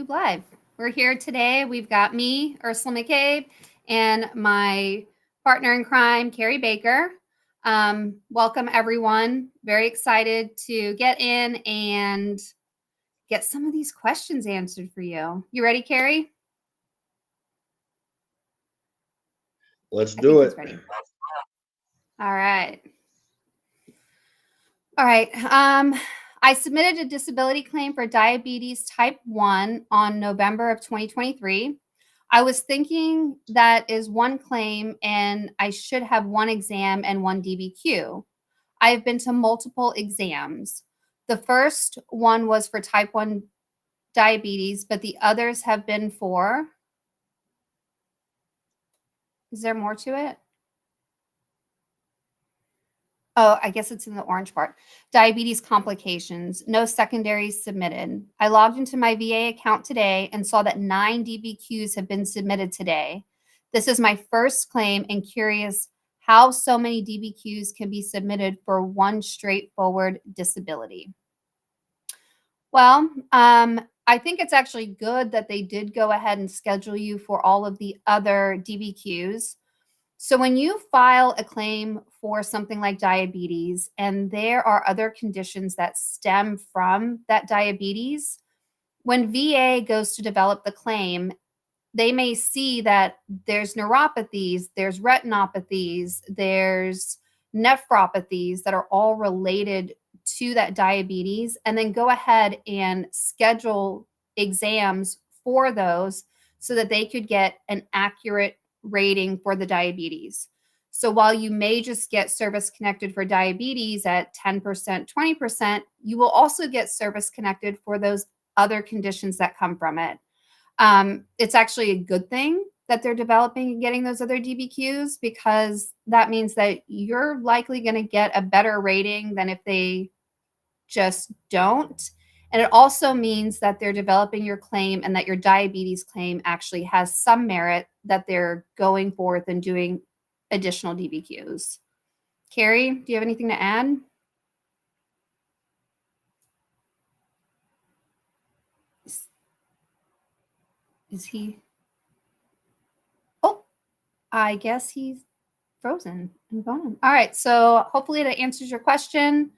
Live. We're here today. We've got me, Ursula McCabe, and my partner in crime, Kerry Baker. Welcome, everyone. Very excited to get in and get some of these questions answered for you. You ready, Kerry? Let's do it. Ready. All right. All right. I submitted a disability claim for diabetes type 1 on November of 2023. I was thinking that is one claim and I should have one exam and one DBQ. I have been to multiple exams. The first one was for type 1 diabetes, but the others have been for. Is there more to it? Oh, I guess it's in the orange part. Diabetes complications, no secondaries submitted. I logged into my VA account today and saw that 9 DBQs have been submitted today. This is my first claim and curious how so many DBQs can be submitted for one straightforward disability. Well, I think it's actually good that they did go ahead and schedule you for all of the other DBQs. So when you file a claim for something like diabetes and there are other conditions that stem from that diabetes, when VA goes to develop the claim, they may see that there's neuropathies, there's retinopathies, there's nephropathies that are all related to that diabetes, and then go ahead and schedule exams for those so that they could get an accurate rating for the diabetes. So while you may just get service connected for diabetes at 10%, 20%, you will also get service connected for those other conditions that come from it. It's actually a good thing that they're developing and getting those other DBQs because that means that you're likely going to get a better rating than if they just don't. And it also means that they're developing your claim and that your diabetes claim actually has some merit that they're going forth and doing additional DBQs. Kerry, do you have anything to add? Is he? Oh, I guess he's frozen and gone. All right. So hopefully that answers your question.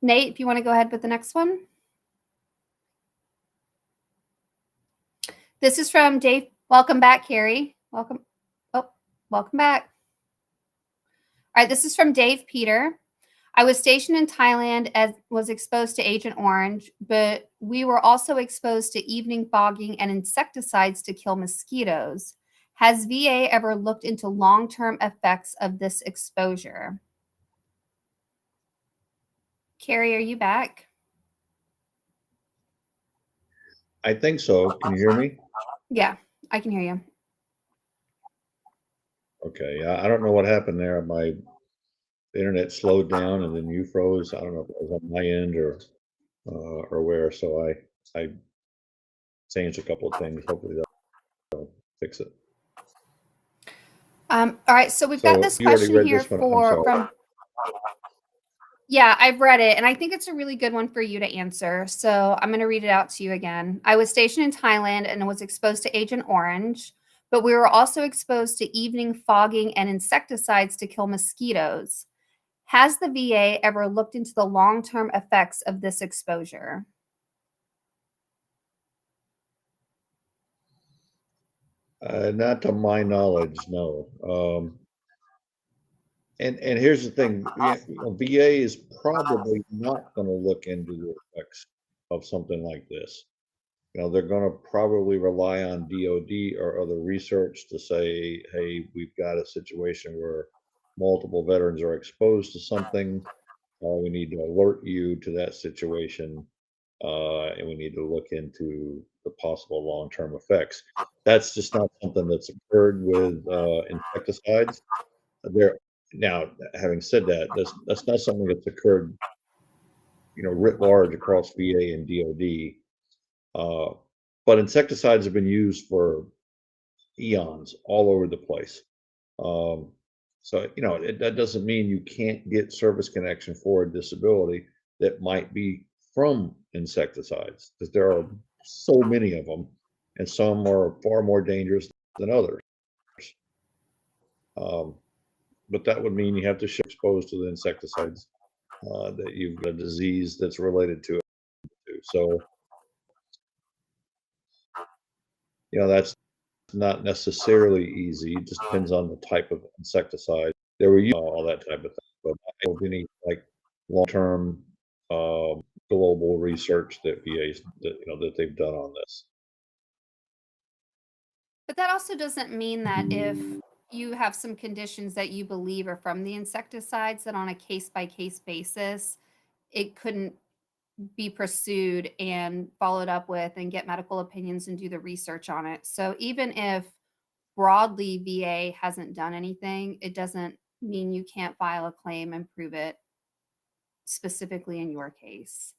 Nate, if you want to go ahead with the next one. This is from Dave. Welcome back, Kerry. Welcome. Oh, welcome back. All right. This is from Dave Peter. I was stationed in Thailand and was exposed to Agent Orange, but we were also exposed to evening fogging and insecticides to kill mosquitoes. Has VA ever looked into long-term effects of this exposure? Kerry, are you back? I think so. Can you hear me? Yeah, I can hear you. Okay. I don't know what happened there. My internet slowed down and then you froze. I don't know if it was on my end or where. So I changed a couple of things. Hopefully that'll fix it. All right, so we've got this You already question read here this one? I'm sorry. from. Yeah, I've read it, and I think it's a really good one for you to answer. So I'm going to read it out to you again. I was stationed in Thailand and was exposed to Agent Orange, but we were also exposed to evening fogging and insecticides to kill mosquitoes. Has the VA ever looked into the long-term effects of this exposure? Not to my knowledge, no. And here's the thing, VA is probably not going to look into the effects of something like this. They're going to probably rely on DOD or other research to say, hey, we've got a situation where multiple veterans are exposed to something. We need to alert you to that situation, and we need to look into the possible long-term effects. That's just not something that's occurred with insecticides. There now, having said that, that's not something that's occurred, writ large across VA and DOD. But insecticides have been used for eons all over the place. So, that doesn't mean you can't get service connection for a disability that might be from insecticides, because there are so many of them, and some are far more dangerous than others. But that would mean you have to show exposed to the insecticides, that you've got a disease that's related to it too. So, that's not necessarily easy. It just depends on the type of insecticide. There were all that type of thing, but I don't have any like long-term global research that VA's that they've done on this. But that also doesn't mean that if you have some conditions that you believe are from the insecticides, that on a case by case basis, it couldn't be pursued and followed up with and get medical opinions and do the research on it. So even if broadly VA hasn't done anything, it doesn't mean you can't file a claim and prove it specifically in your case.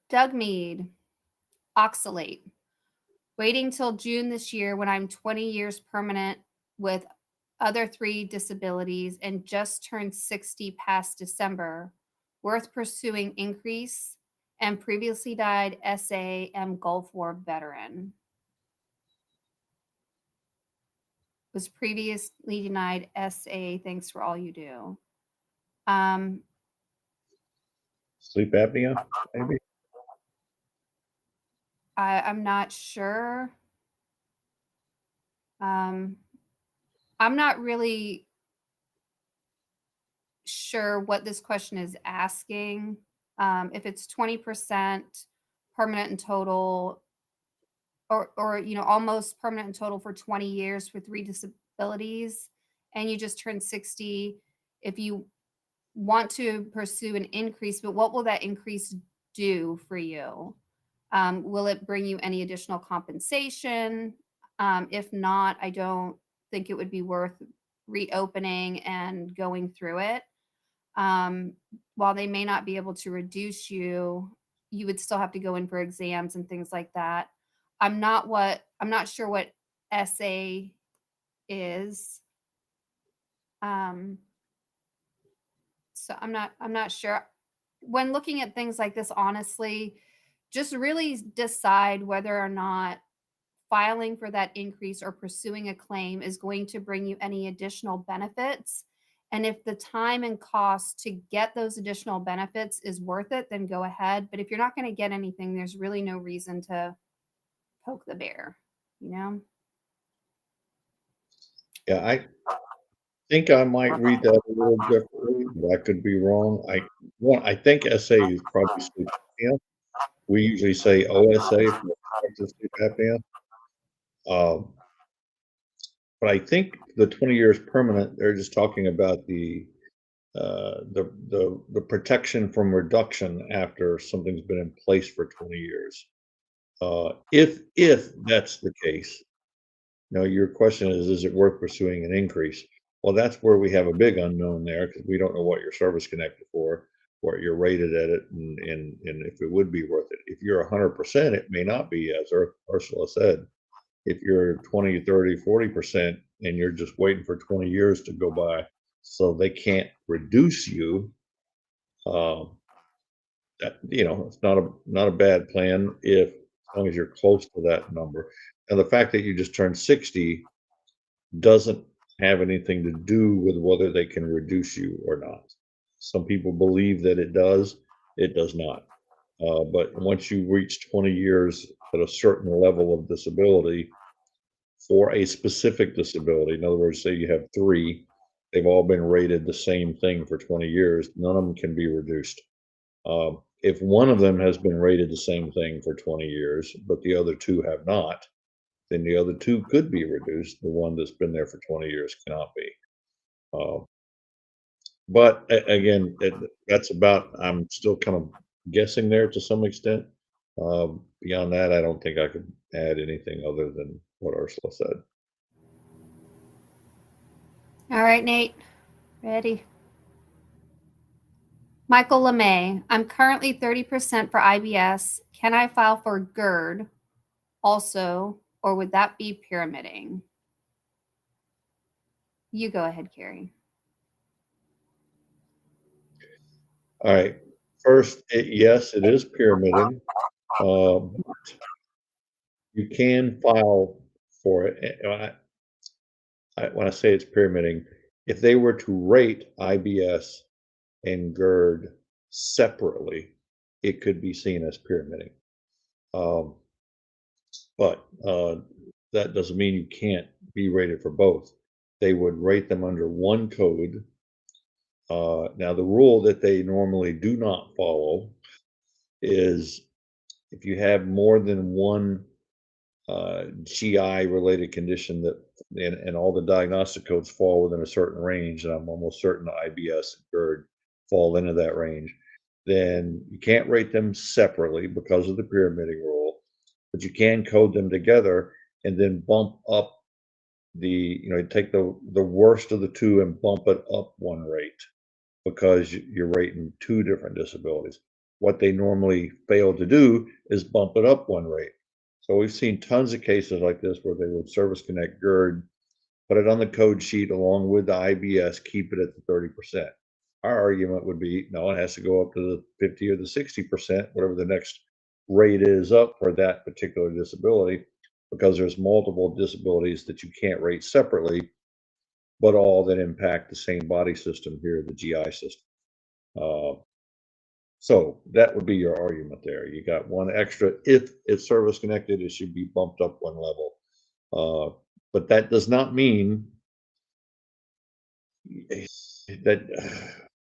Doug Mead, oxalate. Waiting till June this year when I'm 20 years permanent with other 3 disabilities and just turned 60 past December. Worth pursuing increase and previously died SAM Gulf War veteran. Was previously denied SA. Thanks for all you do. Sleep apnea, maybe? I'm not sure. I'm not really sure what this question is asking. If it's 20% permanent and total, or almost permanent and total for 20 years for 3 disabilities, and you just turned 60, if you want to pursue an increase, but what will that increase do for you? Will it bring you any additional compensation? If not, I don't think it would be worth reopening and going through it. While they may not be able to reduce you, you would still have to go in for exams and things like that. I'm not sure what SA is. So I'm not sure. When looking at things like this, honestly, just really decide whether or not filing for that increase or pursuing a claim is going to bring you any additional benefits. And if the time and cost to get those additional benefits is worth it, then go ahead. But if you're not going to get anything, there's really no reason to poke the bear, you know? Yeah, I think I might read that a little differently, but I could be wrong. I think SA is probably sleep apnea. We usually say OSA for obstructive sleep apnea. Um, but I think the 20 years permanent, they're just talking about the protection from reduction after something's been in place for 20 years. If that's the case, now your question is it worth pursuing an increase? Well, that's where we have a big unknown there because we don't know what you're service connected for, what you're rated at it, and if it would be worth it. If you're 100%, it may not be, as Ursula said. If you're 20, 30, 40%, and you're just waiting for 20 years to go by, so they can't reduce you, that it's not a bad plan as long as you're close to that number. And the fact that you just turned 60 doesn't have anything to do with whether they can reduce you or not. Some people believe that it does. It does not. But once you reach 20 years at a certain level of disability for a specific disability, in other words, say you have 3, they've all been rated the same thing for 20 years, none of them can be reduced. If one of them has been rated the same thing for 20 years, but the other 2 have not, then the other 2 could be reduced. The one that's been there for 20 years cannot be. But again, that's about, I'm still kind of guessing there to some extent. Beyond that, I don't think I could add anything other than what Ursula said. All right, Nate, ready? Michael LeMay, I'm currently 30% for IBS. Can I file for GERD also, or would that be pyramiding? You go ahead, Kerry. All right. First, yes, it is pyramiding. But you can file for it. When I say it's pyramiding, if they were to rate IBS and GERD separately, it could be seen as pyramiding. Um, but that doesn't mean you can't be rated for both. They would rate them under one code. Now, the rule that they normally do not follow is if you have more than one GI related condition that, and all the diagnostic codes fall within a certain range, and I'm almost certain IBS and GERD fall into that range, then you can't rate them separately because of the pyramiding rule, but you can code them together and then bump up take the worst of the two and bump it up one rate because you're rating two different disabilities. What they normally fail to do is bump it up one rate. So we've seen tons of cases like this where they would service connect GERD, put it on the code sheet along with the IBS, keep it at the 30%. Our argument would be, no, it has to go up to the 50 or the 60%, whatever the next rate is up for that particular disability, because there's multiple disabilities that you can't rate separately, but all that impact the same body system here, the GI system. So that would be your argument there. You got one extra. If it's service connected, it should be bumped up one level. But that does not mean that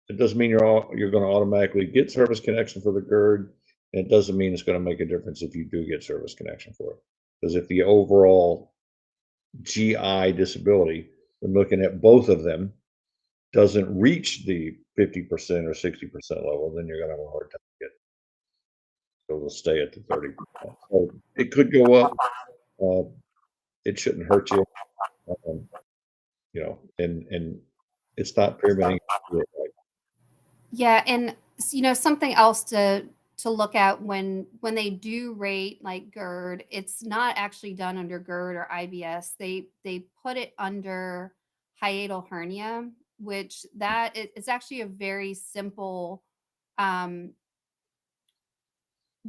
it doesn't mean you're going to automatically get service connection for the GERD. And it doesn't mean it's going to make a difference if you do get service connection for it. Because if the overall GI disability, when looking at both of them, doesn't reach the 50% or 60% level, then you're going to have a hard time getting. So we'll stay at the 30%. So it could go up. It shouldn't hurt you. Um, and it's not pyramiding. Yeah, and something else to look at when they do rate like GERD, it's not actually done under GERD or IBS. They put it under hiatal hernia, which it's actually a very simple um,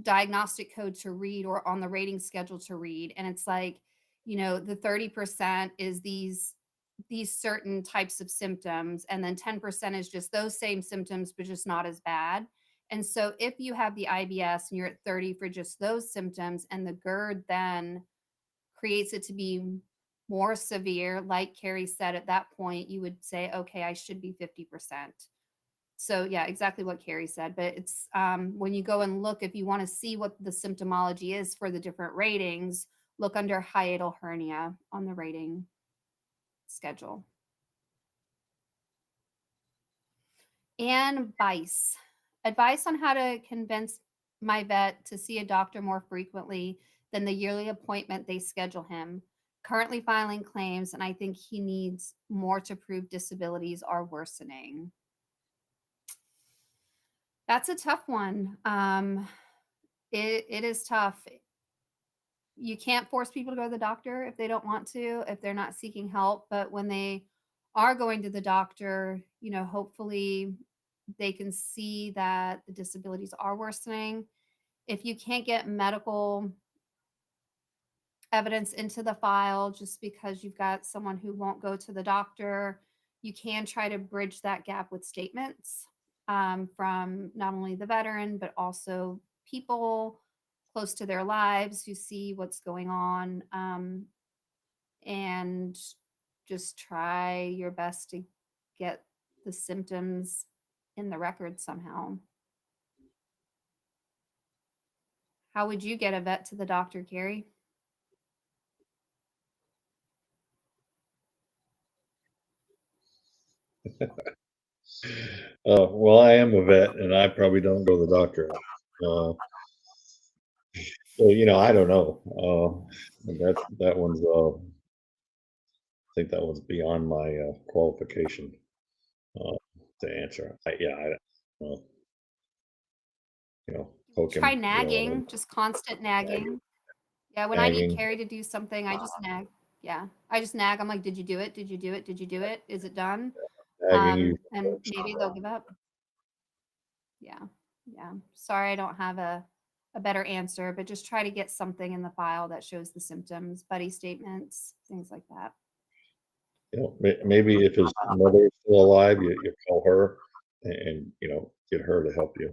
diagnostic code to read or on the rating schedule to read. And it's like, the 30% is these certain types of symptoms, and then 10% is just those same symptoms but just not as bad. And so if you have the IBS and you're at 30 for just those symptoms, and the GERD then creates it to be more severe, like Kerry said, at that point you would say, okay, I should be 50%. So yeah, exactly what Kerry said. But it's when you go and look, if you want to see what the symptomology is for the different ratings, look under hiatal hernia on the rating schedule. And Bice, advice on how to convince my vet to see a doctor more frequently than the yearly appointment they schedule him. Currently filing claims, and I think he needs more to prove disabilities are worsening. That's a tough one. It is tough. You can't force people to go to the doctor if they don't want to, if they're not seeking help. But when they are going to the doctor, hopefully they can see that the disabilities are worsening. If you can't get medical evidence into the file just because you've got someone who won't go to the doctor, you can try to bridge that gap with statements from not only the veteran, but also people close to their lives who see what's going on, and just try your best to get the symptoms in the record somehow. How would you get a vet to the doctor, Kerry? Well, I am a vet, and I probably don't go to the doctor. So I don't know. That one's. I think that one's beyond my qualification uh, to answer. Uh, poke Try him. nagging, just constant nagging. Yeah, when I need Nagging, Kerry to do something, I just nag. Yeah, I just nag. I'm like, "Did you do it? Did you do it? Did you do it? Is it done?" nagging you. And maybe they'll give up. Yeah. Sorry, I don't have a better answer, but just try to get something in the file that shows the symptoms, buddy statements, things like that. You know, maybe if his mother is still alive, you call her and, you know, get her to help you.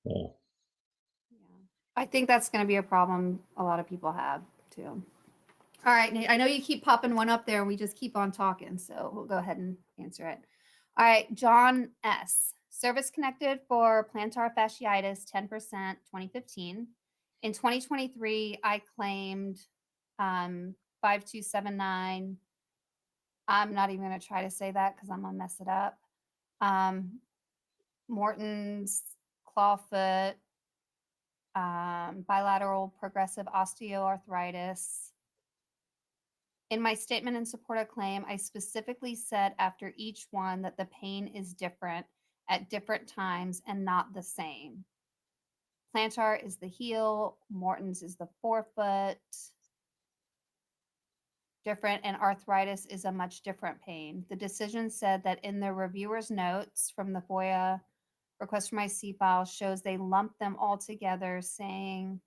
Yeah. I think that's going to be a problem a lot of people have too. All right, Nate, I know you keep popping one up there and we just keep on talking, so we'll go ahead and answer it. All right, John S. Service connected for plantar fasciitis, 10%, 2015. In 2023, I claimed 5279. I'm not even going to try to say that because I'm going to mess it up. Morton's clawfoot, bilateral progressive osteoarthritis. In my statement in support of claim, I specifically said after each one that the pain is different at different times and not the same. Plantar is the heel, Morton's is the forefoot. Different, and arthritis is a much different pain. The decision said that in the reviewer's notes from the FOIA request for my C file shows they lumped them all together, saying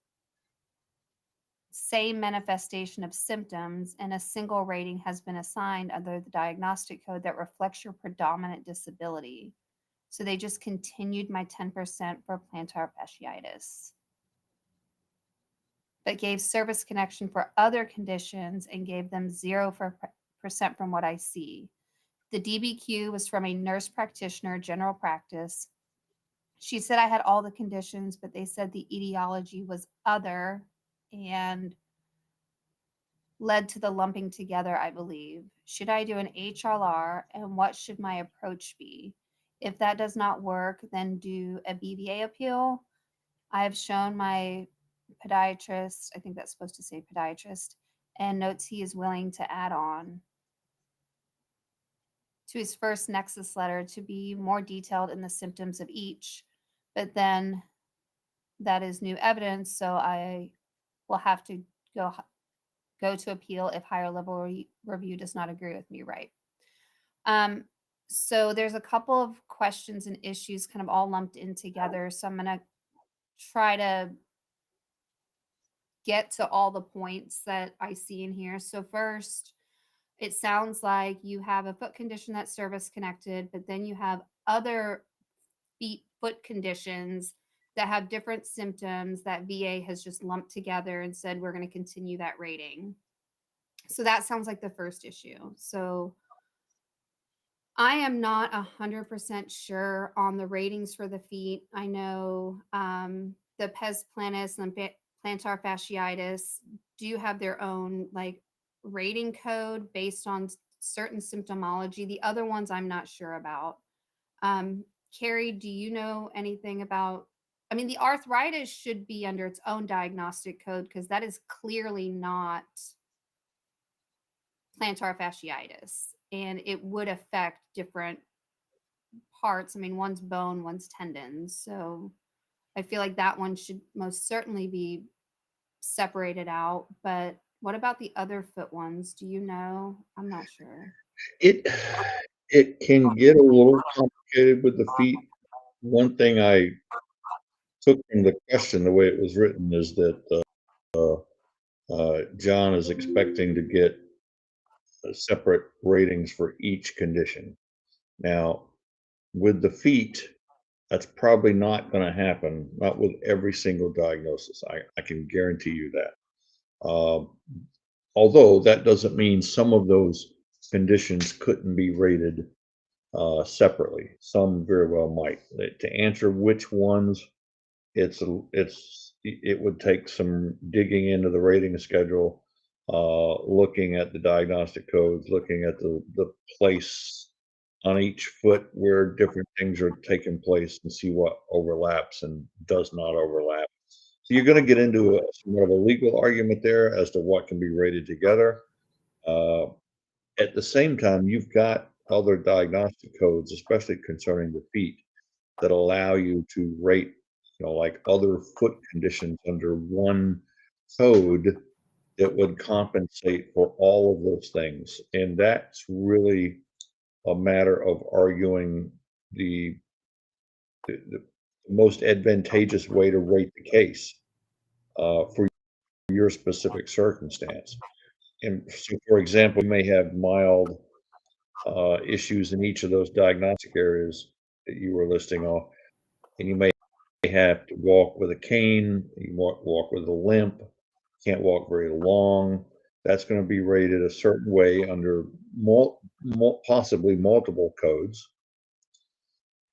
same manifestation of symptoms, and a single rating has been assigned under the diagnostic code that reflects your predominant disability. So they just continued my 10% for plantar fasciitis, but gave service connection for other conditions and gave them 0% from what I see. The DBQ was from a nurse practitioner, general practice. She said I had all the conditions, but they said the etiology was other and led to the lumping together, I believe. Should I do an HLR, and what should my approach be? If that does not work, then do a BVA appeal. I have shown my podiatrist, I think that's supposed to say podiatrist, and notes he is willing to add on to his first nexus letter to be more detailed in the symptoms of each. But then that is new evidence, so I will have to go to appeal if higher level review does not agree with me, right? So there's a couple of questions and issues kind of all lumped in together. So I'm going to try to get to all the points that I see in here. So first, it sounds like you have a foot condition that's service connected, but then you have other foot conditions that have different symptoms that VA has just lumped together and said, we're going to continue that rating. So that sounds like the first issue. So I am not 100% sure on the ratings for the feet. I know the pes planus and plantar fasciitis do have their own like rating code based on certain symptomology. The other ones I'm not sure about. Kerry, do you know anything about? I mean, the arthritis should be under its own diagnostic code because that is clearly not plantar fasciitis, and it would affect different parts. I mean, one's bone, one's tendons. So I feel like that one should most certainly be separated out. But what about the other foot ones? Do you know? I'm not sure. It can get a little complicated with the feet. One thing I took from the question, the way it was written, is that John is expecting to get separate ratings for each condition. Now, with the feet, that's probably not going to happen, not with every single diagnosis. I can guarantee you that. Although that doesn't mean some of those conditions couldn't be rated separately. Some very well might. To answer which ones, it would take some digging into the rating schedule, looking at the diagnostic codes, looking at the place on each foot where different things are taking place and see what overlaps and does not overlap. So you're going to get into somewhat of a legal argument there as to what can be rated together. At the same time, you've got other diagnostic codes, especially concerning the feet, that allow you to rate, like other foot conditions under one code that would compensate for all of those things. And that's really a matter of arguing the the most advantageous way to rate the case for your specific circumstance. And so, for example, you may have mild issues in each of those diagnostic areas that you were listing off, and you may have to walk with a cane, you walk with a limp, can't walk very long. That's going to be rated a certain way under possibly multiple codes.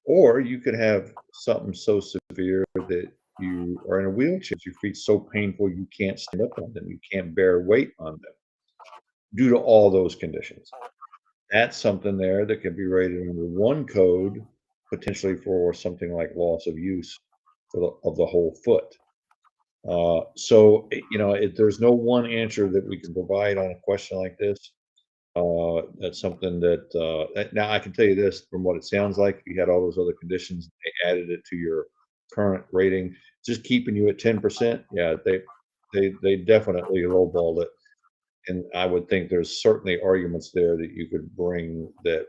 Or you could have something so severe that you are in a wheelchair, your feet so painful you can't stand up on them, you can't bear weight on them due to all those conditions. That's something there that could be rated under one code, potentially for something like loss of use of the whole foot. There's no one answer that we can provide on a question like this. That's something now I can tell you this from what it sounds like. If you had all those other conditions, they added it to your current rating, just keeping you at 10%. Yeah, they definitely lowballed it. And I would think there's certainly arguments there that you could bring that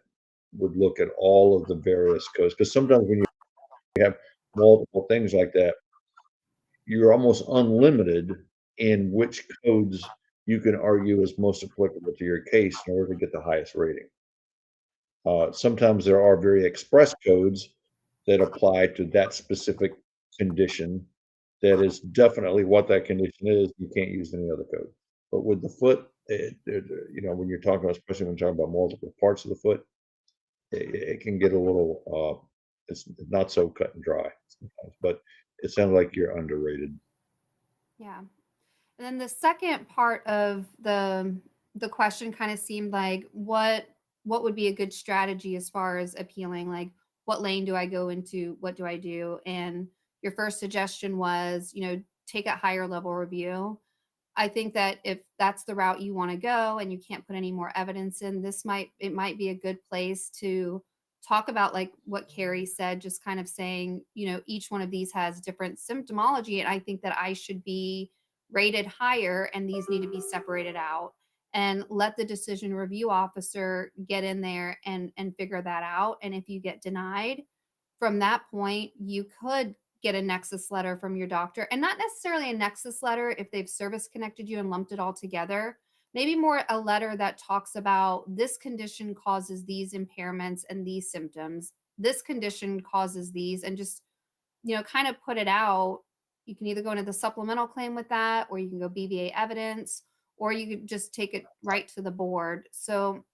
would look at all of the various codes. Because sometimes when you have multiple things like that, you're almost unlimited in which codes you can argue is most applicable to your case in order to get the highest rating. Sometimes there are very express codes that apply to that specific condition that is definitely what that condition is. You can't use any other code. But with the foot, when you're talking about, especially when you're talking about multiple parts of the foot, it can get a little, it's not so cut and dry sometimes, but it sounds like you're underrated. Yeah. And then the second part of the question kind of seemed like what would be a good strategy as far as appealing, like what lane do I go into, what do I do? And your first suggestion was, take a higher level review. I think that if that's the route you want to go and you can't put any more evidence in, it might be a good place to talk about like what Kerry said, just kind of saying, each one of these has different symptomology. And I think that I should be rated higher and these need to be separated out, and let the decision review officer get in there and figure that out. And if you get denied, from that point, you could get a nexus letter from your doctor, and not necessarily a nexus letter if they've service connected you and lumped it all together. Maybe more a letter that talks about this condition causes these impairments and these symptoms. This condition causes these, and just, kind of put it out. You can either go into the supplemental claim with that, or you can go BVA evidence, or you could just take it right to the board. So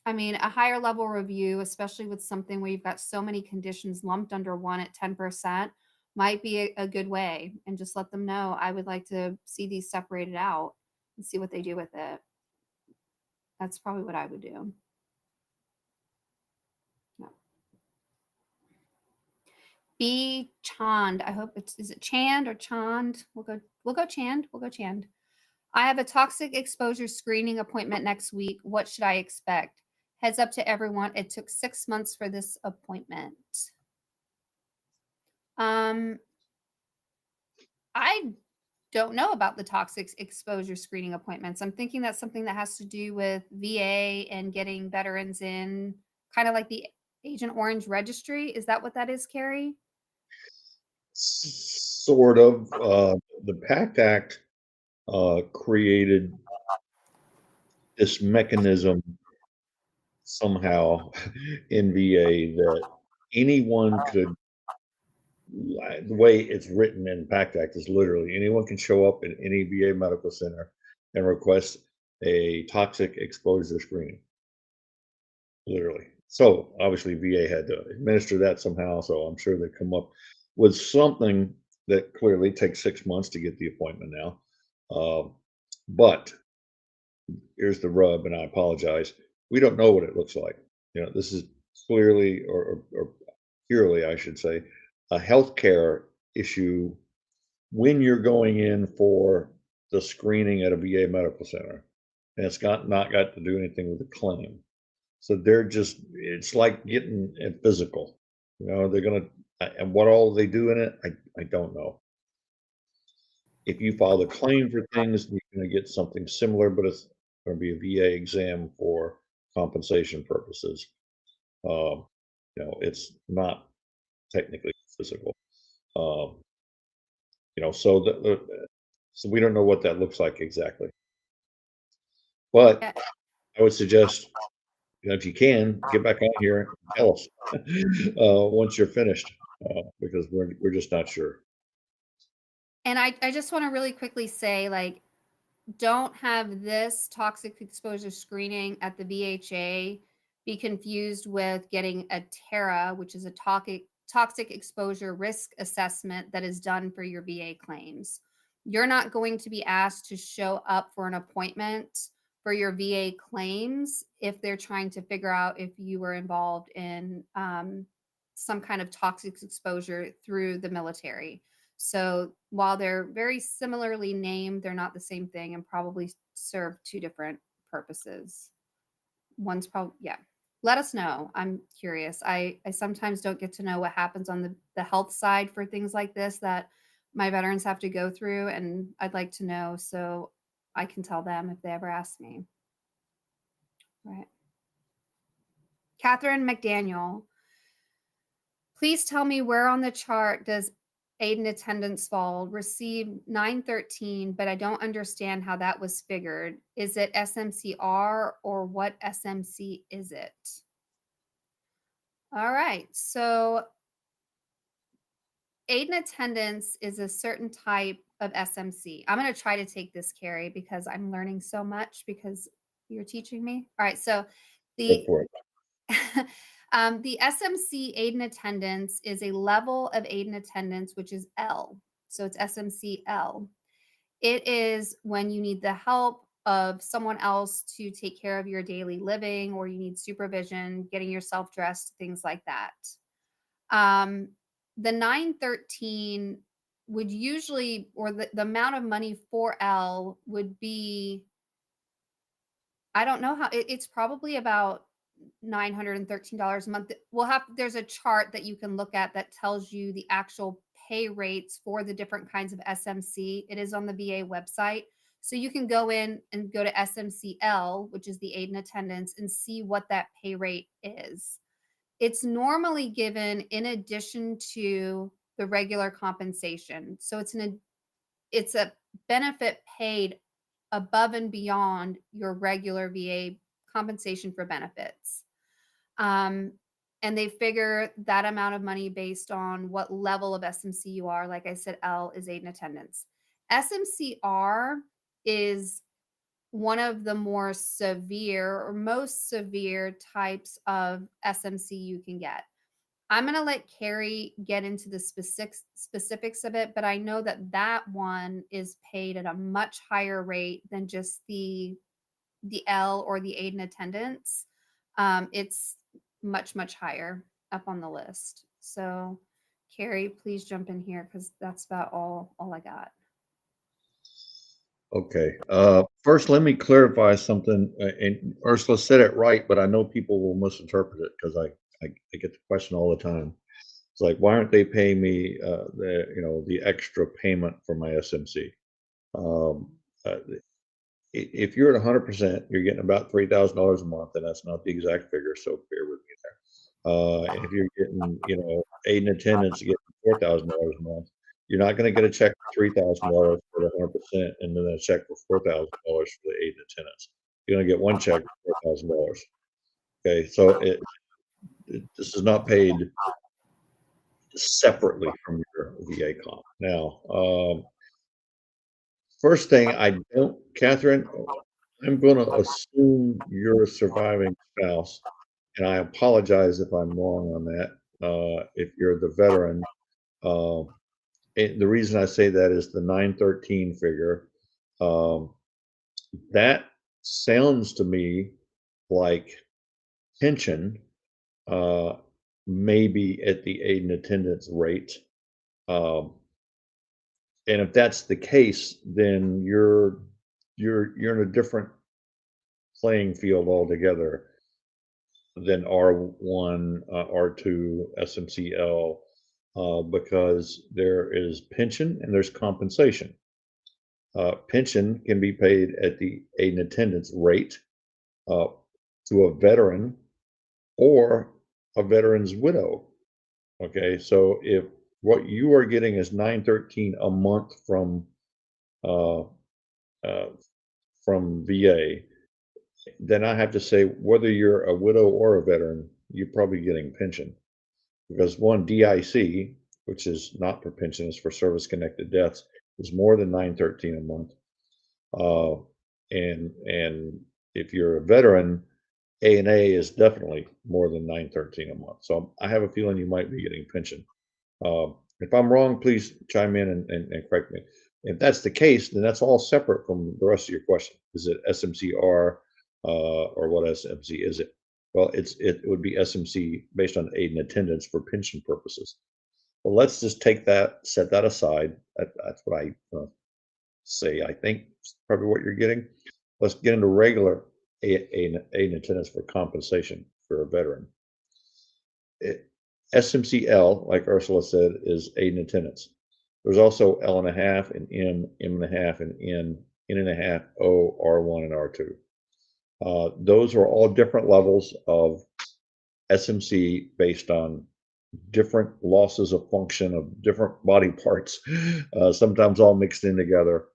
I mean, a higher level review, especially with something where you've got so many conditions lumped under one at 10%, might be a good way. And just let them know, I would like to see these separated out and see what they do with it. That's probably what I would do. Yeah. B Chand. I hope is it Chand or Chand? We'll go Chand. We'll go Chand. I have a toxic exposure screening appointment next week. What should I expect? Heads up to everyone. It took 6 months for this appointment. I don't know about the toxic exposure screening appointments. I'm thinking that's something that has to do with VA and getting veterans in, kind of like the Agent Orange registry. Is that what that is, Kerry? Sort of. The PACT Act created this mechanism somehow in VA that anyone could, the way it's written in PACT Act is literally anyone can show up in any VA medical center and request a toxic exposure screening. Literally. So obviously VA had to administer that somehow. So I'm sure they come up with something that clearly takes 6 months to get the appointment now. But here's the rub, and I apologize. We don't know what it looks like. This is clearly, or purely, I should say, a healthcare issue when you're going in for the screening at a VA medical center, and it's not got to do anything with the claim. So it's like getting a physical. They're gonna, and what all they do in it, I don't know. If you file a claim for things, you're gonna get something similar, but it's gonna be a VA exam for compensation purposes. It's not technically physical. Um, so so we don't know what that looks like exactly. But Yeah. I would suggest, if you can, get back on here and tell us once you're finished, because we're just not sure. And I just want to really quickly say, like, don't have this toxic exposure screening at the VHA be confused with getting a TARA, which is a toxic exposure risk assessment that is done for your VA claims. You're not going to be asked to show up for an appointment for your VA claims if they're trying to figure out if you were involved in some kind of toxic exposure through the military. So while they're very similarly named, they're not the same thing and probably serve two different purposes. One's probably, yeah. Let us know. I'm curious. I sometimes don't get to know what happens on the health side for things like this that my veterans have to go through, and I'd like to know so I can tell them if they ever ask me. Right. Catherine McDaniel, please tell me where on the chart does aid and attendance fall? Received 913, but I don't understand how that was figured. Is it SMCR or what SMC is it? All right. So aid and attendance is a certain type of SMC. I'm going to try to take this, Kerry, because I'm learning so much because you're teaching me. All right. So Go the for it. the SMC aid and attendance is a level of aid and attendance, which is L. So it's SMC L. It is when you need the help of someone else to take care of your daily living, or you need supervision, getting yourself dressed, things like that. Um, the 913 would usually, or the amount of money for L would be, I don't know how, it's probably about $913 a month. There's a chart that you can look at that tells you the actual pay rates for the different kinds of SMC. It is on the VA website. So you can go in and go to SMCL, which is the aid and attendance, and see what that pay rate is. It's normally given in addition to the regular compensation. So it's a benefit paid above and beyond your regular VA compensation for benefits. Um, and they figure that amount of money based on what level of SMC you are. Like I said, L is aid and attendance. SMCR is one of the more severe or most severe types of SMC you can get. I'm going to let Kerry get into the specifics of it, but I know that that one is paid at a much higher rate than just the L or the aid and attendance. It's much higher up on the list. So, Kerry, please jump in here because that's about all I got. Okay. First, let me clarify something. And Ursula said it right, but I know people will misinterpret it because I get the question all the time. It's like, why aren't they paying me the extra payment for my SMC? Um, uh, if you're at 100%, you're getting about $3,000 a month, and that's not the exact figure, so bear with me there. And if you're getting, aid and attendance, you get $4,000 a month. You're not going to get a check for $3,000 for the 100%, and then a check for $4,000 for the aid and attendance. You're going to get one check for $4,000. Okay, so this is not paid separately from your VA comp. Now, first thing, Catherine, I'm going to assume you're a surviving spouse, and I apologize if I'm wrong on that. If you're the veteran, uh, the reason I say that is the 913 figure. Um, that sounds to me like pension, uh, maybe at the aid and attendance rate. Um, and if that's the case, then you're in a different playing field altogether than R1, R2, SMCL, because there is pension and there's compensation. Pension can be paid at the aid and attendance rate uh, to a veteran or a veteran's widow. Okay, so if what you are getting is $913 a month uh, uh, from VA, then I have to say, whether you're a widow or a veteran, you're probably getting pension. Because one, DIC, which is not for pension, is for service-connected deaths, is more than $913 a month. Uh, and if you're a veteran, A&A is definitely more than $913 a month. So I have a feeling you might be getting pension. If I'm wrong, please chime in and correct me. If that's the case, then that's all separate from the rest of your question. Is it SMCR or what SMC is it? Well, it would be SMC based on aid and attendance for pension purposes. Well, let's just take that, set that aside. That's what I say. I think is probably what you're getting. Let's get into regular aid and attendance for compensation for a veteran. SMCL, like Ursula said, is aid and attendance. There's also L and a half and M and a half and N and a half, O, R1 and R2. Those are all different levels of SMC based on different losses of function of different body parts, sometimes all mixed in together.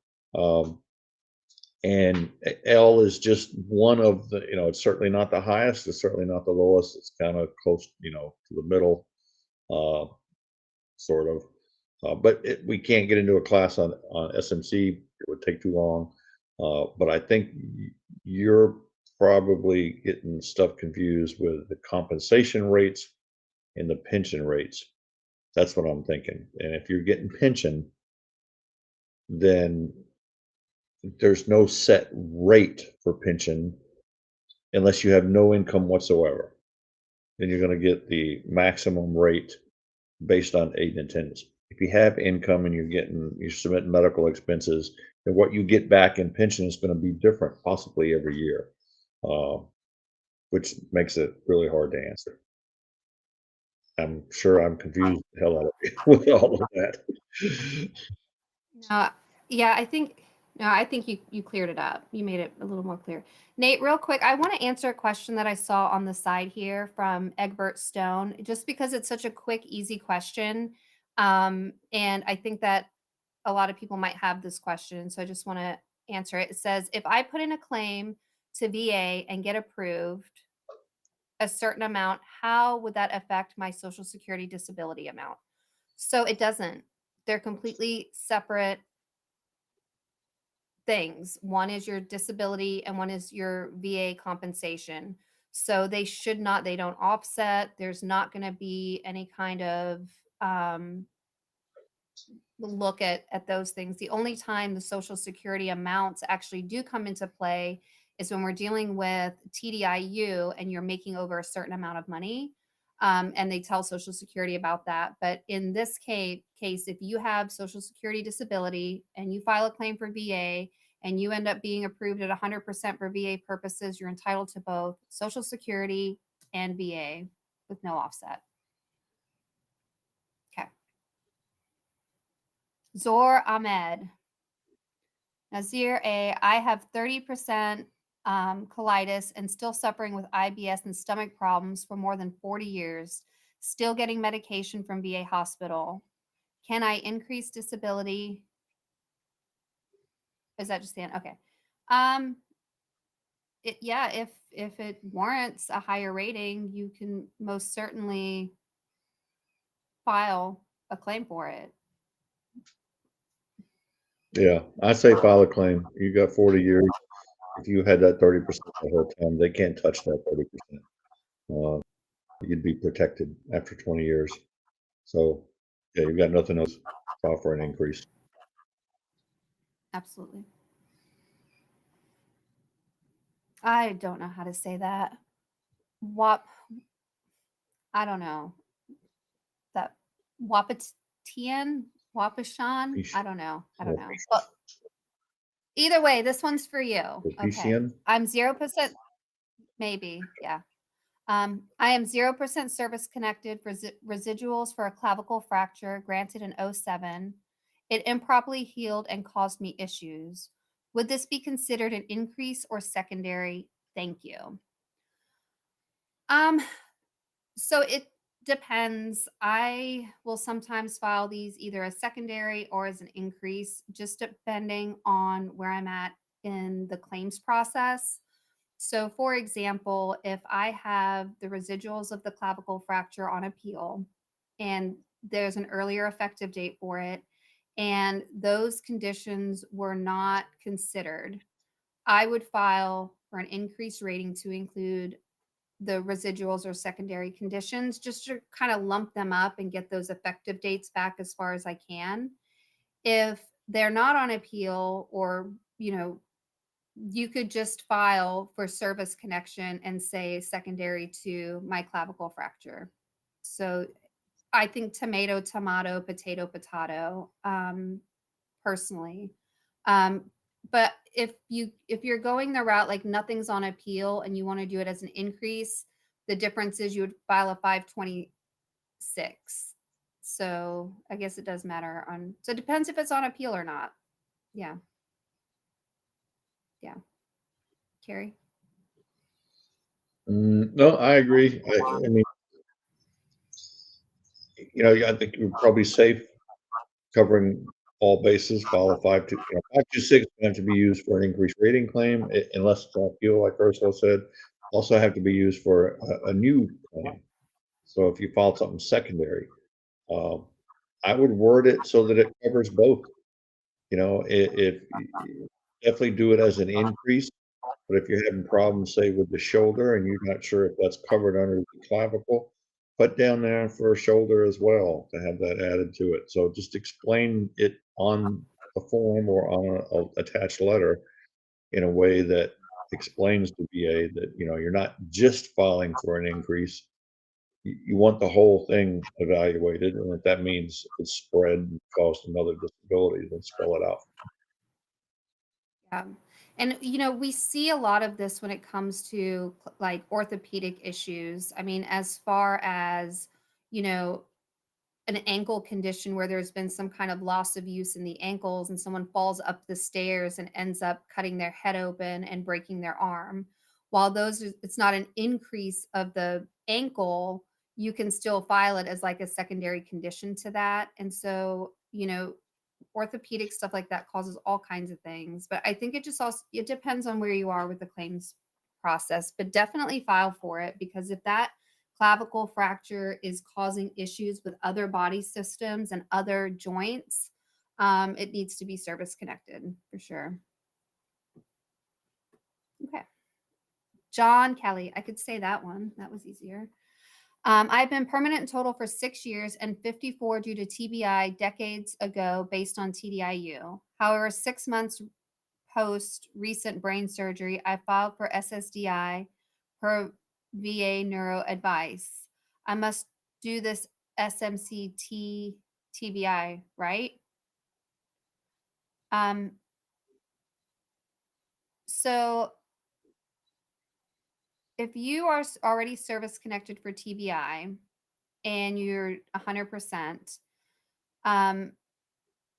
And L is just one of the, it's certainly not the highest, it's certainly not the lowest, it's kind of close, to the middle, sort of. But we can't get into a class on SMC, it would take too long. But I think you're probably getting stuff confused with the compensation rates and the pension rates. That's what I'm thinking. And if you're getting pension, then there's no set rate for pension unless you have no income whatsoever. Then you're going to get the maximum rate based on aid and attendance. If you have income and you're submitting medical expenses, then what you get back in pension is going to be different, possibly every year, which makes it really hard to answer. I'm sure I'm confused the hell out of you with all of that. No, yeah, I think you cleared it up. You made it a little more clear. Nate, real quick, I want to answer a question that I saw on the side here from Egbert Stone, just because it's such a quick, easy question. And I think that a lot of people might have this question, so I just want to answer it. It says, if I put in a claim to VA and get approved a certain amount, how would that affect my Social Security disability amount? So it doesn't. They're completely separate things. One is your disability and one is your VA compensation. So they don't offset. There's not going to be any kind of look at those things. The only time the Social Security amounts actually do come into play is when we're dealing with TDIU and you're making over a certain amount of money. And they tell Social Security about that. But in this case, if you have Social Security disability and you file a claim for VA and you end up being approved at 100% for VA purposes, you're entitled to both Social Security and VA with no offset. Okay. Zor Ahmed. Nazir A, I have 30% colitis and still suffering with IBS and stomach problems for more than 40 years, still getting medication from VA hospital. Can I increase disability? Is that just the end? Okay. If it warrants a higher rating, you can most certainly file a claim for it. Yeah, I say file a claim. You got 40 years. If you had that 30% the whole time, they can't touch that 30%. You'd be protected after 20 years. So, yeah, you've got nothing else to file for an increase. Absolutely. I don't know how to say that. I don't know. That Wapatian? Wapashan? I don't know. But either way, this one's for you. Okay. I'm 0%, maybe, yeah. I am 0% service connected for residuals for a clavicle fracture granted in 2007. It improperly healed and caused me issues. Would this be considered an increase or secondary? Thank you. So it depends. I will sometimes file these either as secondary or as an increase, just depending on where I'm at in the claims process. So, for example, if I have the residuals of the clavicle fracture on appeal and there's an earlier effective date for it, and those conditions were not considered, I would file for an increased rating to include the residuals or secondary conditions just to kind of lump them up and get those effective dates back as far as I can. If they're not on appeal, or, you could just file for service connection and say secondary to my clavicle fracture. So I think tomato, tomato, potato, potato, personally. Um, but if you're going the route like nothing's on appeal and you want to do it as an increase, the difference is you would file a 526. So I guess it does matter on. So it depends if it's on appeal or not. Yeah, yeah. Carrie. No, I agree. I mean, I think you're probably safe covering all bases. File a 526 have to be used for an increased rating claim, unless it's on appeal, like Ursula said. Also have to be used for a new claim. So if you file something secondary, um, I would word it so that it covers both. If definitely do it as an increase, but if you're having problems, say, with the shoulder and you're not sure if that's covered under the clavicle, put down there for a shoulder as well to have that added to it. So just explain it on the form or on a attached letter in a way that explains to VA that, you're not just filing for an increase. You want the whole thing evaluated, and if that means it's spread and caused another disability, then spell it out. Yeah. And we see a lot of this when it comes to like orthopedic issues. I mean, as far as, you know, an ankle condition where there's been some kind of loss of use in the ankles and someone falls up the stairs and ends up cutting their head open and breaking their arm. While it's not an increase of the ankle, you can still file it as like a secondary condition to that. And so, orthopedic stuff like that causes all kinds of things. But I think it depends on where you are with the claims process, but definitely file for it, because if that clavicle fracture is causing issues with other body systems and other joints, it needs to be service connected for sure. Okay. John Kelly, I could say that one. That was easier. I've been permanent in total for 6 years and 54 due to TBI decades ago based on TDIU. However, 6 months post recent brain surgery, I filed for SSDI per VA neuro advice. I must do this SMCT TBI, right? Um, so if you are already service connected for TBI and you're 100%, um,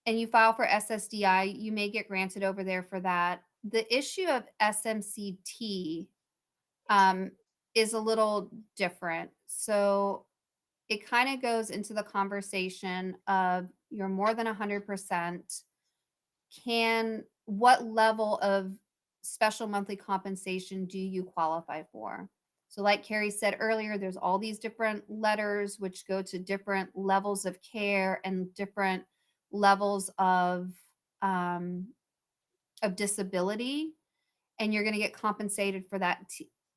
and you file for SSDI, you may get granted over there for that. The issue of SMCT is a little different. So it kind of goes into the conversation of you're more than 100%. What level of special monthly compensation do you qualify for? So, like Kerry said earlier, there's all these different letters which go to different levels of care and different levels of disability, and you're going to get compensated for that.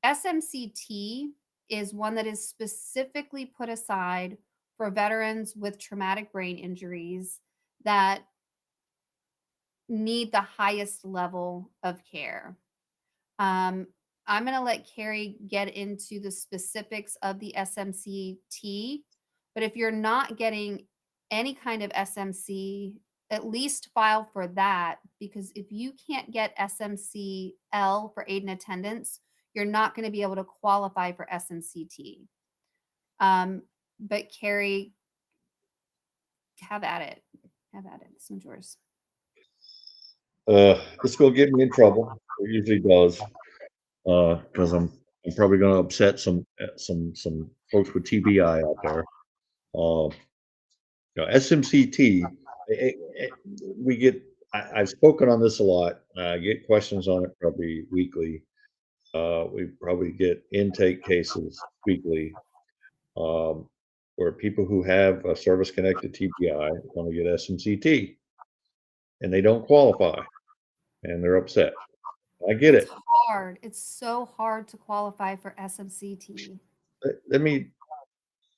SMCT is one that is specifically put aside for veterans with traumatic brain injuries that need the highest level of care. Um, I'm going to let Carrie get into the specifics of the SMCT, but if you're not getting any kind of SMC, at least file for that, because if you can't get SMCL for aid and attendance, you're not going to be able to qualify for SMCT. But Carrie, have at it. Have at it. This one's yours. This will get me in trouble. It usually does, because I'm probably going to upset some folks with TBI out there. SMCT, I've spoken on this a lot. I get questions on it probably weekly. We probably get intake cases weekly, where people who have a service-connected TBI want to get SMCT, and they don't qualify, and they're upset. I get it. Hard. It's so hard to qualify for SMCT. Let me,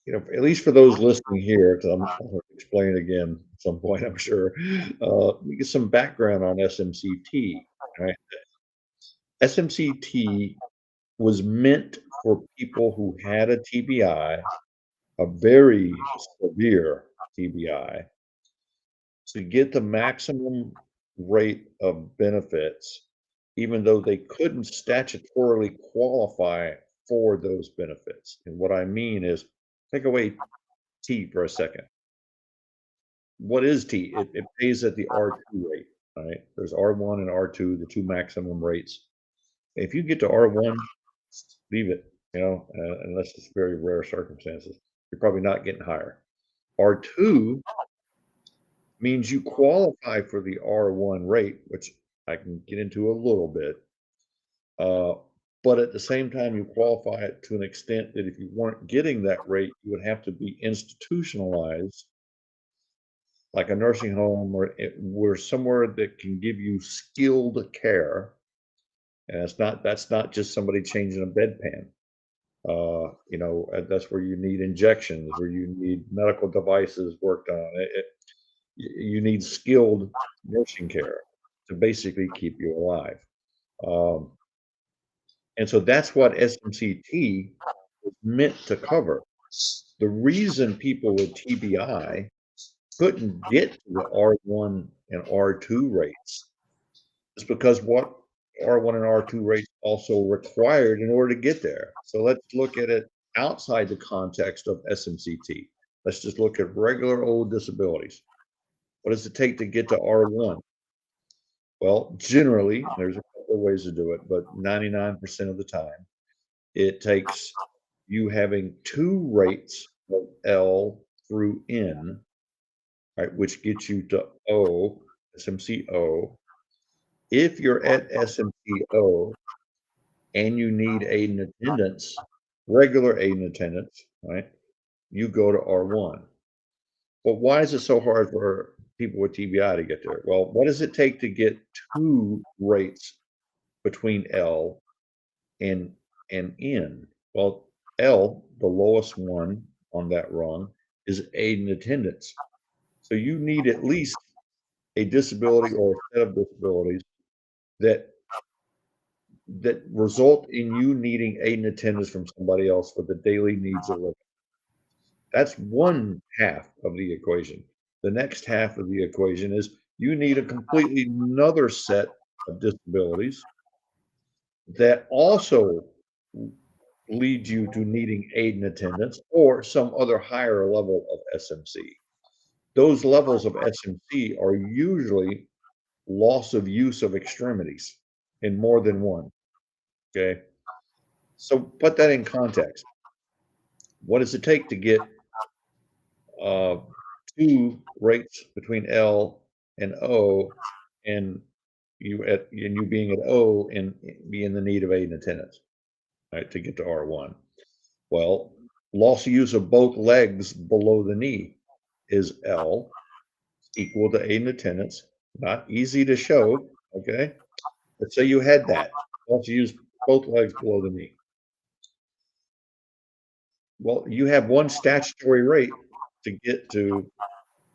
at least for those listening here, 'cause I'll explain again at some point, I'm sure. Let me get some background on SMCT. Right? SMCT was meant for people who had a TBI, a very severe TBI, to get the maximum rate of benefits, even though they couldn't statutorily qualify for those benefits. And what I mean is, take away T for a second. What is T? It pays at the R2 rate, right? There's R1 and R2, the two maximum rates. If you get to R1, leave it, unless it's very rare circumstances. You're probably not getting higher. R2 means you qualify for the R1 rate, which I can get into a little bit. But at the same time, you qualify it to an extent that if you weren't getting that rate, you would have to be institutionalized, like a nursing home or somewhere that can give you skilled care. And that's not just somebody changing a bedpan. That's where you need injections, where you need medical devices worked on. You need skilled nursing care to basically keep you alive. And so that's what SMCT was meant to cover. The reason people with TBI couldn't get to the R1 and R2 rates is because what R1 and R2 rates also required in order to get there. So let's look at it outside the context of SMCT. Let's just look at regular old disabilities. What does it take to get to R1? Well, generally, there's a couple of ways to do it, but 99% of the time, it takes you having two rates of L through N, right, which gets you to O, SMCO. If you're at SMCO and you need aid and attendance, regular aid and attendance, right, you go to R1. But why is it so hard for people with TBI to get there? Well, what does it take to get two rates between L and N? Well, L, the lowest one on that rung, is aid and attendance. So you need at least a disability or a set of disabilities that result in you needing aid and attendance from somebody else for the daily needs of living. That's one half of the equation. The next half of the equation is you need a completely another set of disabilities that also lead you to needing aid and attendance or some other higher level of SMC. Those levels of SMC are usually loss of use of extremities in more than one. Okay. So put that in context. What does it take to get two rates between L and O, and you being at O and be in the need of aid and attendance, right, to get to R1? Well, loss of use of both legs below the knee is L, equal to aid and attendance. Not easy to show, okay? Let's say you had that. Loss of use both legs below the knee. Well, you have one statutory rate to get to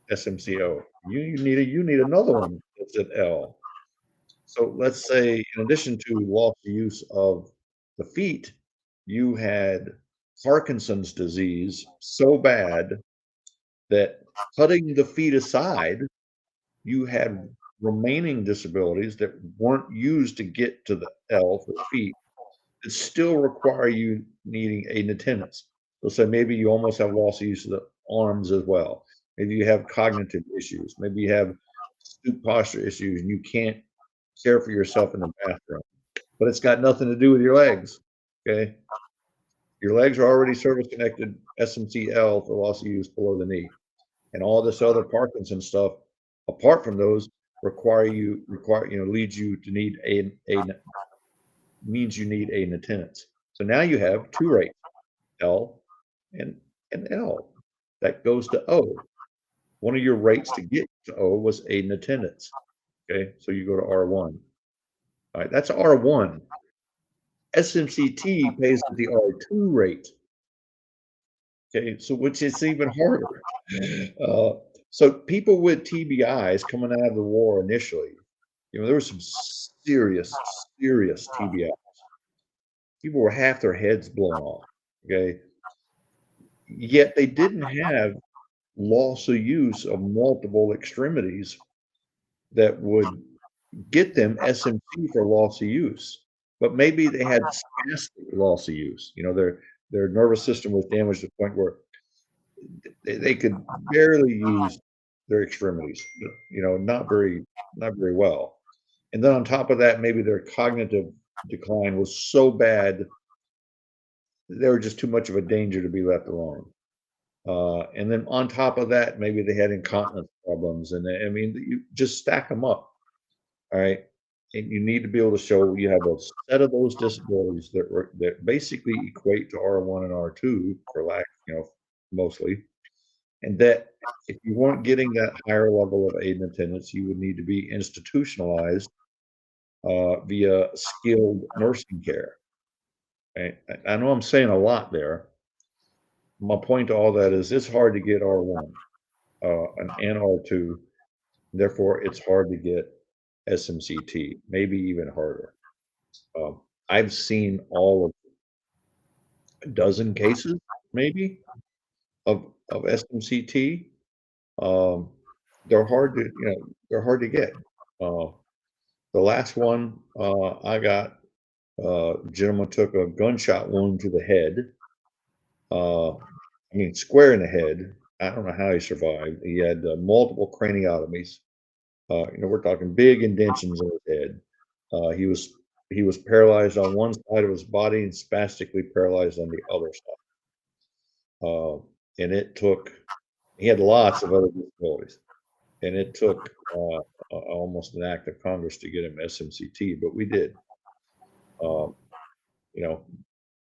SMCO. You need another one that's at L. So let's say, in addition to loss of use of the feet, you had Parkinson's disease so bad that cutting the feet aside, you had remaining disabilities that weren't used to get to the L for feet that still require you needing aid and attendance. So maybe you almost have loss of use of the arms as well. Maybe you have cognitive issues. Maybe you have stoop posture issues and you can't care for yourself in the bathroom. But it's got nothing to do with your legs. Okay. Your legs are already service-connected SMCL for loss of use below the knee. And all this other Parkinson stuff, apart from those, leads you to need means you need aid and attendance. So now you have two rates, L and L. That goes to O. One of your rates to get to O was aid and attendance. Okay, so you go to R1. All right, that's R1. SMCT pays at the R2 rate. Okay, so which is even harder. So people with TBIs coming out of the war initially, there were some serious TBIs. People were half their heads blown off. Okay, yet they didn't have loss of use of multiple extremities that would get them SMC for loss of use. But maybe they had spastic loss of use. Their nervous system was damaged to the point where they could barely use their extremities, not very well. And then on top of that, maybe their cognitive decline was so bad, they were just too much of a danger to be left alone. And then on top of that, maybe they had incontinence problems. And I mean, you just stack them up. All right. And you need to be able to show you have a set of those disabilities that basically equate to R1 and R2 for lack, mostly. And that if you weren't getting that higher level of aid and attendance, you would need to be institutionalized via skilled nursing care. Okay? I know I'm saying a lot there. My point to all that is it's hard to get R1 and R2. Therefore, it's hard to get SMCT, maybe even harder. I've seen all of a dozen cases, maybe, of SMCT. They're hard to get. The last one I got, gentleman took a gunshot wound to the head. Square in the head. I don't know how he survived. He had multiple craniotomies. We're talking big indentions in his head. He was paralyzed on one side of his body and spastically paralyzed on the other side. And he had lots of other disabilities. And it took almost an act of Congress to get him SMCT, but we did.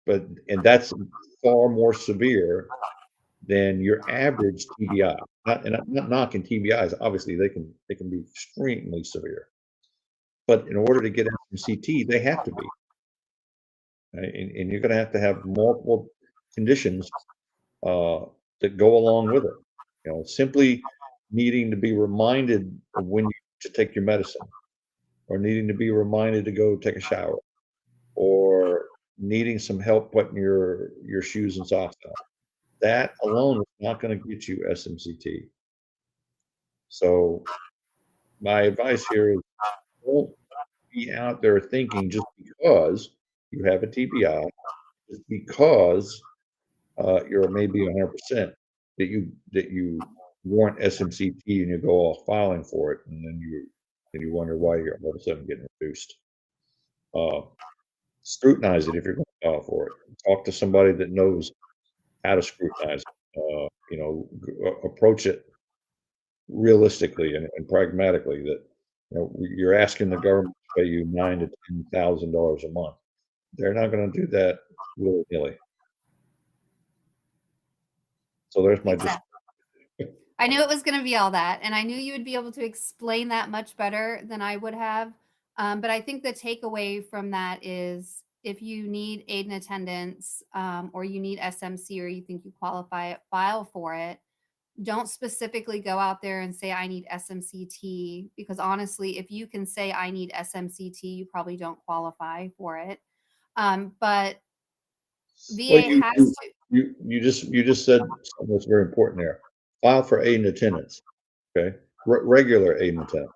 And that's far more severe than your average TBI. And I'm not knocking TBIs. Obviously, they can be extremely severe. But in order to get SMCT, they have to be. Right? And you're going to have multiple conditions that go along with it. Simply needing to be reminded of when to take your medicine, or needing to be reminded to go take a shower, or needing some help putting your shoes and socks on. That alone is not going to get you SMCT. So my advice here is don't be out there thinking just because you have a TBI, just because you're maybe 100% that you warrant SMCT and you go off filing for it, and then you wonder why you're all of a sudden getting reduced. Scrutinize it if you're going to file for it. Talk to somebody that knows how to scrutinize it. Approach it realistically and pragmatically. That you're asking the government to pay you $9,000 to $10,000 a month. They're not going to do that willy-nilly. So there's my. I knew it was going to be all that, and I knew you would be able to explain that much better than I would have. But I think the takeaway from that is if you need aid and attendance, or you need SMC, or you think you qualify, file for it. Don't specifically go out there and say, I need SMCT, because honestly, if you can say I need SMCT, you probably don't qualify for it. But VA has to. You just said something that's very important there. File for aid and attendance. Okay, regular aid and attendance.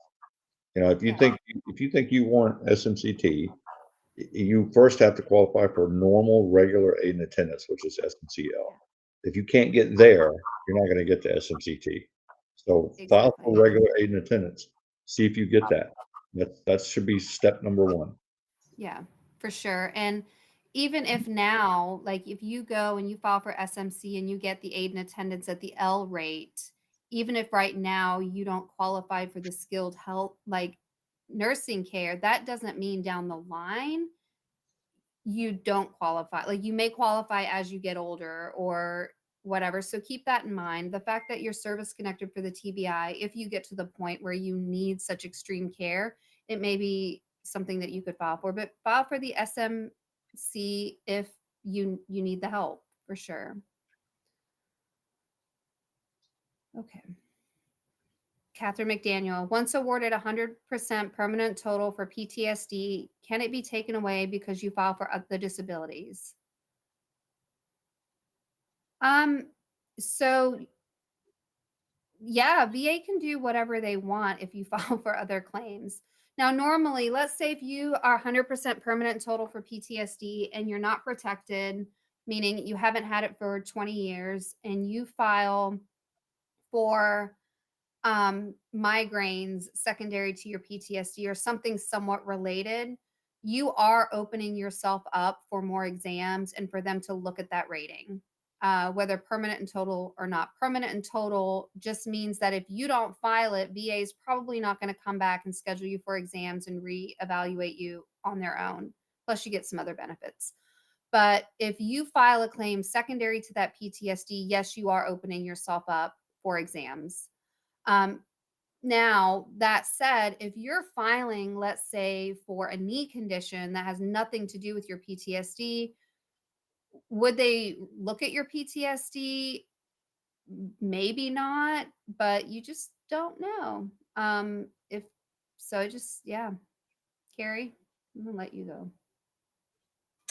If you think you want SMCT, you first have to qualify for normal regular aid and attendance, which is SMCL. If you can't get there, you're not going to get to SMCT. So file for regular aid and attendance. See if you get that. That should be step number one. Yeah, for sure. And even if now, like if you go and you file for SMC and you get the aid and attendance at the L rate, even if right now you don't qualify for the skilled health, like nursing care, that doesn't mean down the line you don't qualify. Like you may qualify as you get older or whatever. So keep that in mind. The fact that you're service connected for the TBI, if you get to the point where you need such extreme care, it may be something that you could file for, but file for the SMC if you need the help for sure. Okay. Catherine McDaniel, once awarded 100% permanent total for PTSD, can it be taken away because you file for the disabilities? So yeah, VA can do whatever they want if you file for other claims. Now, normally, let's say if you are 100% permanent total for PTSD and you're not protected, meaning you haven't had it for 20 years, and you file for migraines secondary to your PTSD or something somewhat related, you are opening yourself up for more exams and for them to look at that rating, whether permanent and total or not. Permanent and total just means that if you don't file it, VA is probably not going to come back and schedule you for exams and reevaluate you on their own. Plus, you get some other benefits. But if you file a claim secondary to that PTSD, yes, you are opening yourself up for exams. Now, that said, if you're filing, let's say, for a knee condition that has nothing to do with your PTSD, would they look at your PTSD? Maybe not, but you just don't know. If so, just, yeah. Kerry, I'm gonna let you go.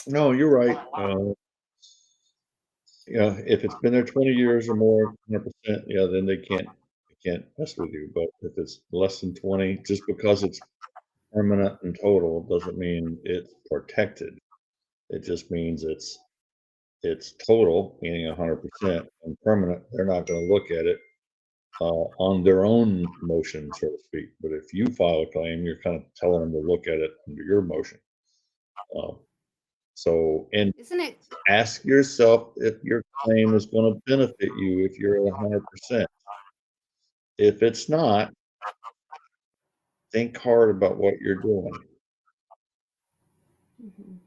No, you're right. Yeah, if it's been there 20 years or more, 100%, yeah, then they can't mess with you. But if it's less than 20, just because it's permanent and total doesn't mean it's protected. It just means it's total, meaning 100%, and permanent. They're not going to look at it on their own motion, so to speak. But if you file a claim, you're kind of telling them to look at it under your motion. Uh, and Isn't it? ask yourself if your claim is going to benefit you if you're at 100%. If it's not, think hard about what you're doing. Mhm.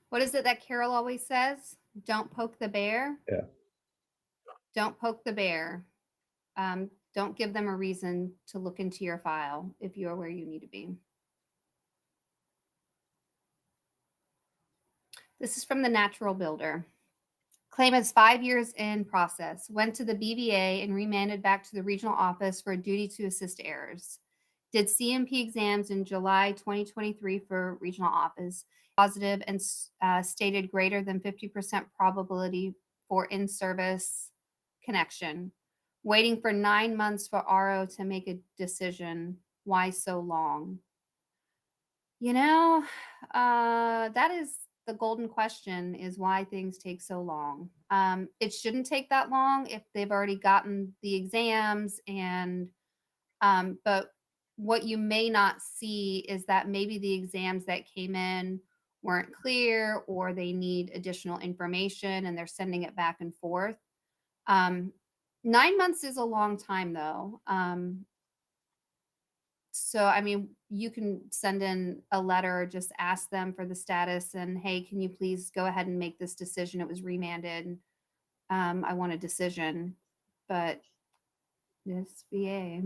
What is it that Carol always says? Don't poke the bear. Yeah. Don't poke the bear. Don't give them a reason to look into your file if you are where you need to be. This is from the Natural Builder. Claim is 5 years in process. Went to the BVA and remanded back to the regional office for a duty to assist errors. Did CMP exams in July 2023 for regional office. Positive and stated greater than 50% probability for in-service connection. Waiting for 9 months for RO to make a decision. Why so long? You know, that is the golden question, is why things take so long. It shouldn't take that long if they've already gotten the exams but what you may not see is that maybe the exams that came in weren't clear or they need additional information and they're sending it back and forth. 9 months is a long time though. So, I mean, you can send in a letter, just ask them for the status and, hey, can you please go ahead and make this decision? It was remanded. I want a decision. But this VA,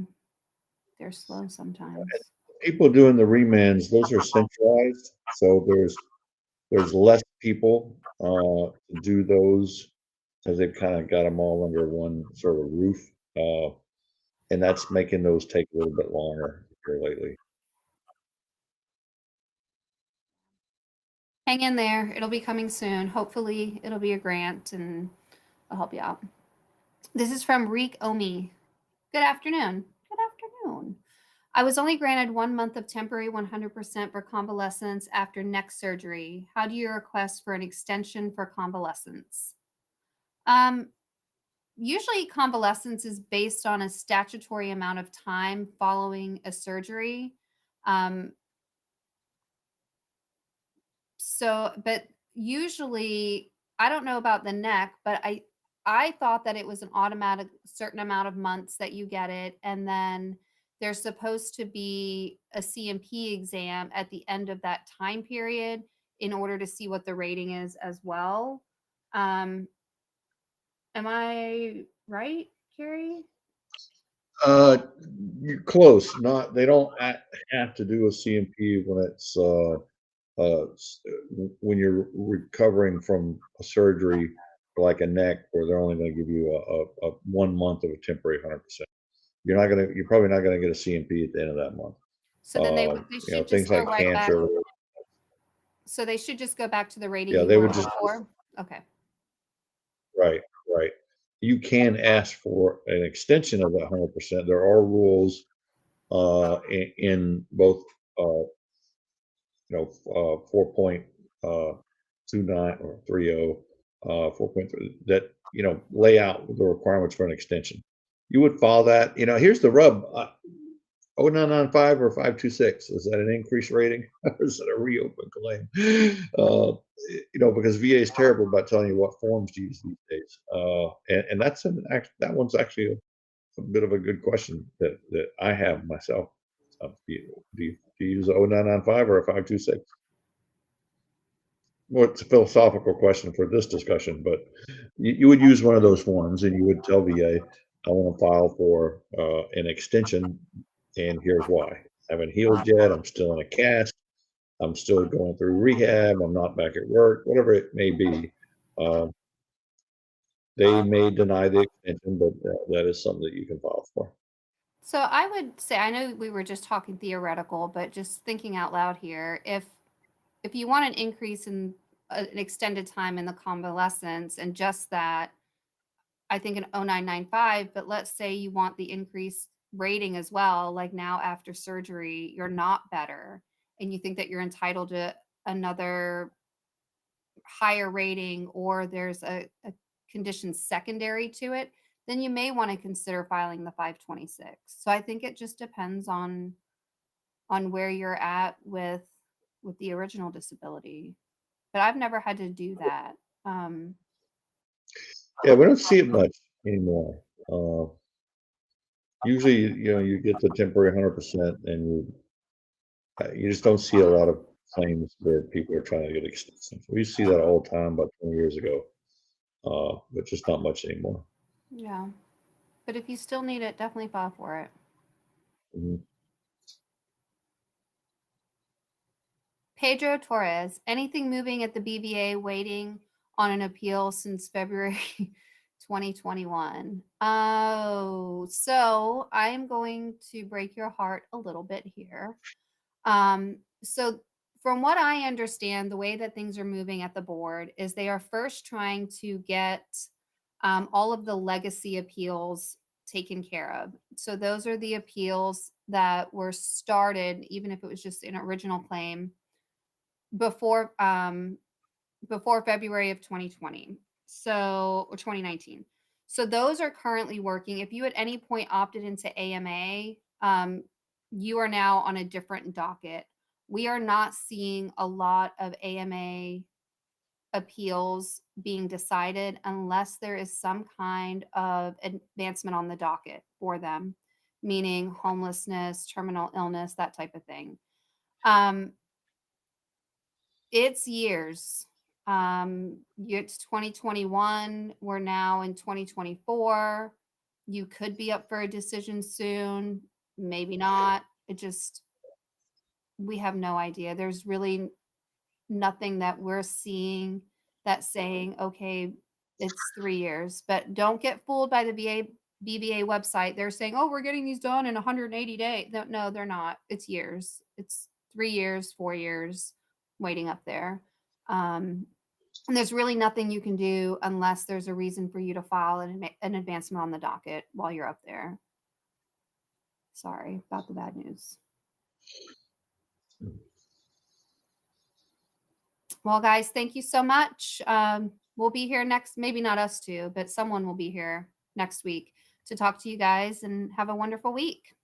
they're slow sometimes. People doing the remands, those are centralized, so there's less people to do those because they've kind of got them all under one sort of roof, and that's making those take a little bit longer here lately. Hang in there. It'll be coming soon. Hopefully, it'll be a grant and I'll help you out. This is from Reek Omi. Good afternoon. Good afternoon. I was only granted 1 month of temporary 100% for convalescence after neck surgery. How do you request for an extension for convalescence? Usually, convalescence is based on a statutory amount of time following a surgery. But usually, I don't know about the neck, but I thought that it was an automatic certain amount of months that you get it, and then there's supposed to be a CMP exam at the end of that time period in order to see what the rating is as well. Um, am I right, Kerry? Uh, you're close. Not they don't have to do a CMP when it's when you're recovering from a surgery like a neck, where they're only going to give you a 1 month of a temporary 100%. You're probably not going to get a CMP at the end of that month. So then they You know, should things just go like right back. cancer. So they should just go back to the rating Yeah, you they were would just before. Okay. right, right. You can ask for an extension of that 100%. There are rules in both uh, 4.29 or 30, 4.3 that, lay out the requirements for an extension. You would file that. Here's the rub. 0995 or 526, is that an increased rating or is it a reopen claim? Because VA is terrible about telling you what forms to use these days. And that one's actually a bit of a good question that I have myself. Do you use a 0995 or a 526? Well, it's a philosophical question for this discussion, but you would use one of those forms and you would tell VA, I want to file for an extension, and here's why. I haven't healed yet. I'm still in a cast. I'm still going through rehab. I'm not back at work, whatever it may be. They may deny the extension, but that is something that you can file for. So I would say, I know we were just talking theoretical, but just thinking out loud here, if you want an increase in an extended time in the convalescence and just that, I think an 0995, but let's say you want the increased rating as well, like now after surgery, you're not better and you think that you're entitled to another higher rating, or there's a condition secondary to it, then you may want to consider filing the 526. So I think it just depends on where you're at with the original disability. But I've never had to do that. Um, Yeah, we don't see it much anymore. Usually, you get the temporary 100%, and you just don't see a lot of claims where people are trying to get extensions. We used to see that all the time about 20 years ago, but just not much anymore. yeah. But if you still need it, definitely file for it. Mhm. Pedro Torres, anything moving at the BVA waiting on an appeal since February 2021? Oh, so I'm going to break your heart a little bit here. So from what I understand, the way that things are moving at the board is they are first trying to get all of the legacy appeals taken care of. So those are the appeals that were started, even if it was just an original claim before before February of 2020. So, or 2019. So those are currently working. If you at any point opted into AMA, you are now on a different docket. We are not seeing a lot of AMA appeals being decided unless there is some kind of advancement on the docket for them, meaning homelessness, terminal illness, that type of thing. Um, it's years. It's 2021. We're now in 2024. You could be up for a decision soon, maybe not. We have no idea. There's really nothing that we're seeing that's saying, okay, it's 3 years. But don't get fooled by the BVA website. They're saying, oh, we're getting these done in 180 days. No, they're not. It's years. It's 3 years, 4 years waiting up there. And there's really nothing you can do unless there's a reason for you to file an advancement on the docket while you're up there. Sorry about the bad news. Well, guys, thank you so much. We'll be here next, maybe not us two, but someone will be here next week to talk to you guys, and have a wonderful week.